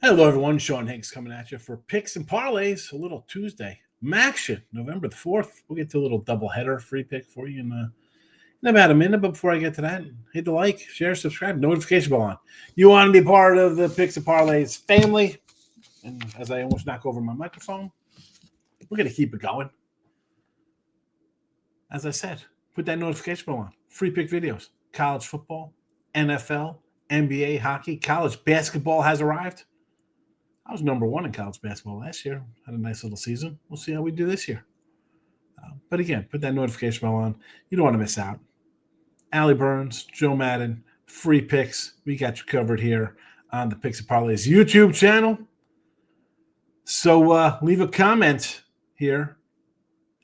Hello, everyone. Sean Higgs coming at you for Picks and Parlays, a little Tuesday. MACTION, November the 4th. We'll get to a little doubleheader free pick for you in about a minute. But before I get to that, hit the like, share, subscribe, notification bell on. You want to be part of the Picks and Parlays family. And as I almost knock over my microphone, we're going to keep it going. As I said, put that notification bell on. Free pick videos, college football, NFL, NBA, hockey, college basketball has arrived. I was number one in college basketball last year. Had a nice little season. We'll see how we do this year. But again, put that notification bell on. You don't want to miss out. Allie Burns, Joe Madden, free picks. We got you covered here on the Picks and Parlays YouTube channel. So leave a comment here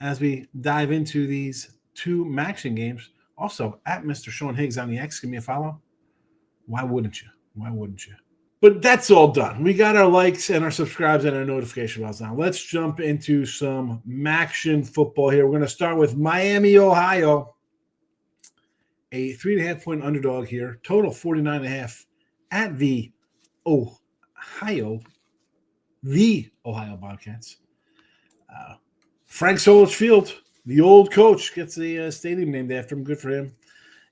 as we dive into these two MACTION games. Also, at Mr. Sean Higgs on the X, give me a follow. Why wouldn't you? Why wouldn't you? But that's all done. We got our likes and our subscribes and our notification bells now. Let's jump into some MACTION football here. We're going to start with Miami, Ohio. A 3.5-point underdog here. Total 49.5 at the Ohio Bobcats. Frank Solich Field, the old coach, gets the stadium named after him. Good for him.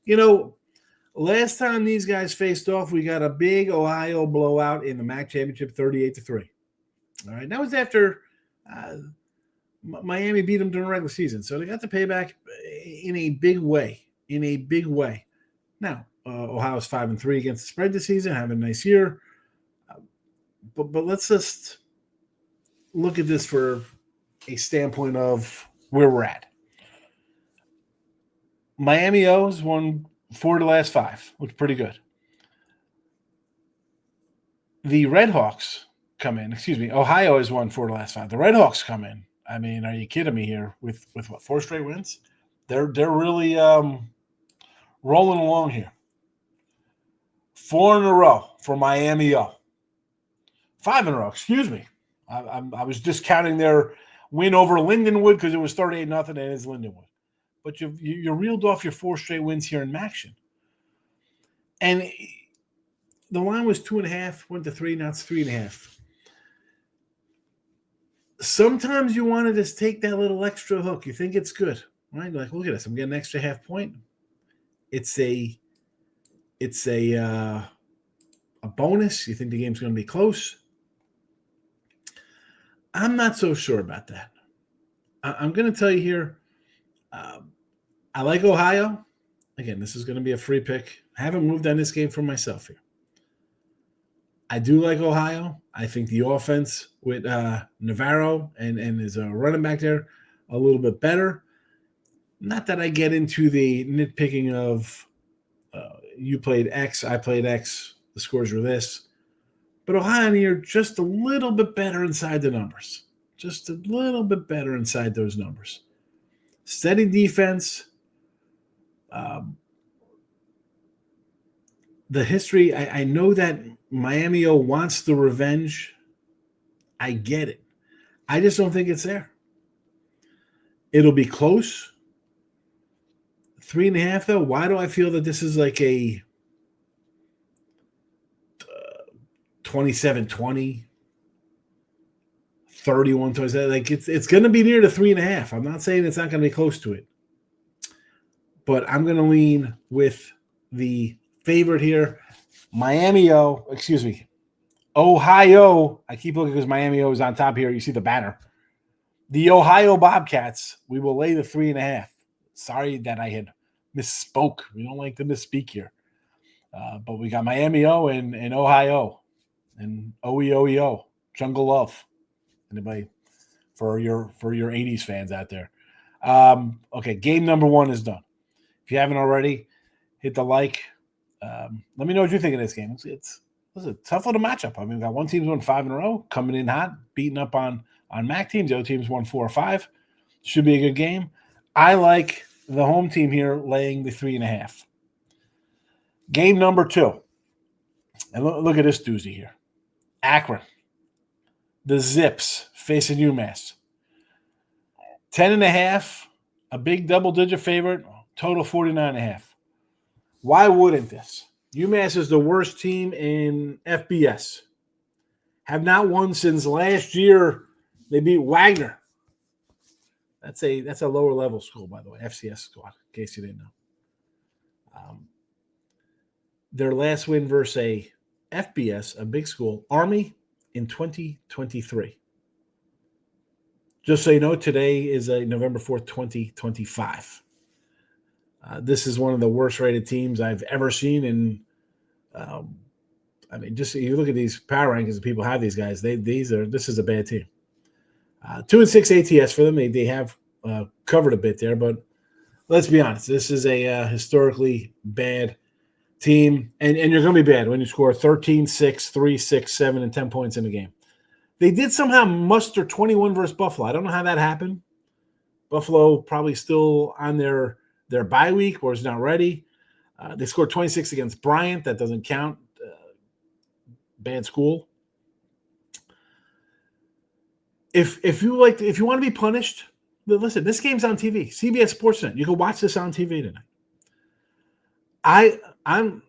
You know, last time these guys faced off, we got a big Ohio blowout in the MAC championship, 38-3. All right, that was after Miami beat them during the regular season, so they got the payback in a big way. Now, Ohio's 5-3 against the spread this season, having a nice year. But let's just look at this for a standpoint of where we're at. Miami O's won 4 of the last 5. Looked pretty good. The Redhawks come in. Ohio has won 4 of the last 5. The Redhawks come in. I mean, are you kidding me here with what, 4 straight wins? They're really rolling along here. 4 in a row for Miami O. 5 in a row, excuse me. I was discounting their win over Lindenwood because it was 38-0 and it's Lindenwood. But you reeled off your 4 straight wins here in MACTION. And the line was 2.5, went to 3, now it's 3.5. Sometimes you want to just take that little extra hook. You think it's good, right? You're like, look at this. I'm getting an extra half point. It's a bonus. You think the game's going to be close. I'm not so sure about that. I'm going to tell you here, I like Ohio. Again, this is going to be a free pick. I haven't moved on this game for myself here. I do like Ohio. I think the offense with Navarro and his running back there a little bit better. Not that I get into the nitpicking of you played X, I played X, the scores were this. But Ohio here just a little bit better inside the numbers. Just a little bit better inside those numbers. Steady defense. The history, I know that Miami O wants the revenge. I get it. I just don't think it's there. It'll be close. 3.5, though. Why do I feel that this is like a 27-20, 31-27? Like it's going to be near the 3.5. I'm not saying it's not going to be close to it. But I'm going to lean with the favorite here. Ohio. I keep looking because Miami O is on top here. You see the banner. The Ohio Bobcats. We will lay the 3.5. Sorry that I had misspoke. We don't like to misspeak here. But we got Miami O and Ohio. And OEOEO. Jungle Love. Anybody for your 80s fans out there. Okay, game number 1 is done. If you haven't already, hit the like. Let me know what you think of this game. It's a tough little matchup. I mean, we got one team's won 5 in a row, coming in hot, beating up on MAC teams. The other team's won 4 or 5. Should be a good game. I like the home team here laying the 3.5. Game number 2. And look at this doozy here. Akron. The Zips facing UMass. 10.5, a big double-digit favorite, total 49.5. Why wouldn't this? UMass is the worst team in FBS. have not won since last year. They beat Wagner. That's a lower level school, by the way, FCS squad, in case you didn't know. Their last win versus a FBS, a big school, Army, in 2023. Just so you know, today is November 4th, 2025. This is one of the worst rated teams I've ever seen. And just you look at these power rankings and people have these guys. This is a bad team. 2-6 ATS for them. They have covered a bit there, but let's be honest. This is a historically bad team, and you're going to be bad when you score 13, 6, 3, 6, 7, and 10 points in a game. They did somehow muster 21 versus Buffalo. I don't know how that happened. Buffalo probably still on their bye week or is not ready. They scored 26 against Bryant. That doesn't count. Bad school. If you want to be punished, listen, this game's on TV. CBS Sports Network. You can watch this on TV tonight. I'm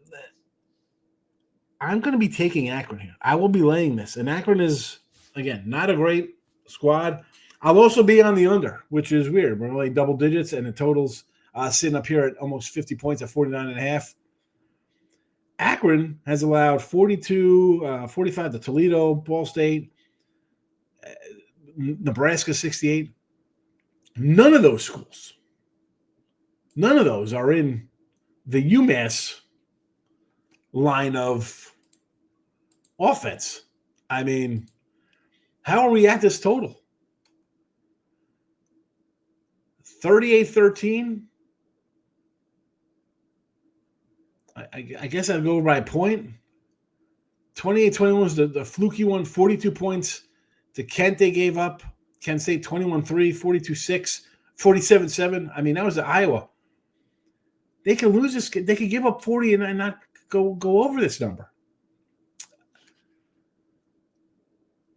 going to be taking Akron here. I will be laying this. And Akron is, again, not a great squad. I'll also be on the under, which is weird. We're only double digits, and the total's sitting up here at almost 50 points at 49.5. Akron has allowed 45 to Toledo, Ball State, Nebraska 68. None of those schools, none of those are in the UMass line of offense. I mean, how are we at this total? 38-13. I guess I'd go by a point. 28-21 was the fluky one. 42 points to Kent they gave up. Kent State 21-3, 42-6, 47-7. I mean, that was at Iowa. They could lose this. They could give up 40 and not go over this number.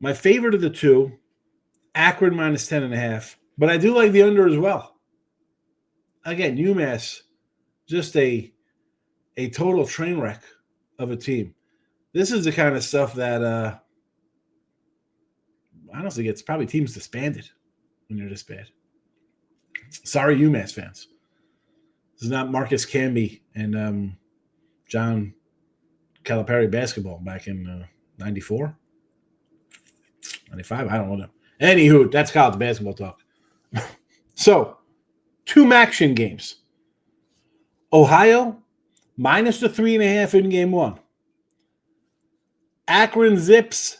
My favorite of the two, Akron minus 10.5. But I do like the under as well. Again, UMass, just a total train wreck of a team. This is the kind of stuff that honestly gets probably teams disbanded when you're this bad. Sorry, UMass fans. This is not Marcus Camby and John Calipari basketball back in 94, 95. I don't know. Anywho, that's college basketball talk. So, 2 MACTION games. Ohio minus the 3.5 in game 1. Akron Zips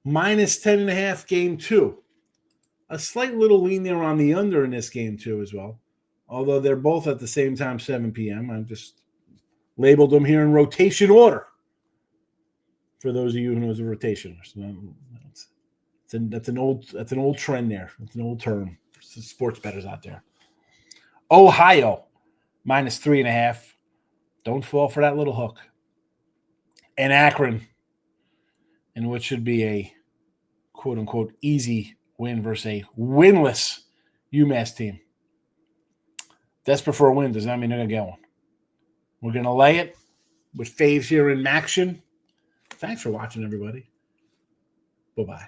minus 10.5 game 2. A slight little lean there on the under in this game too as well. Although they're both at the same time, 7 p.m. I've just labeled them here in rotation order. For those of you who know the rotation. That's an old trend there. It's an old term. For sports bettors out there. Ohio minus 3.5. Don't fall for that little hook. And Akron, in what should be a quote-unquote easy win versus a winless UMass team. Desperate for a win does not mean they're going to get one. We're going to lay it with faves here in MACTION. Thanks for watching, everybody. Bye-bye.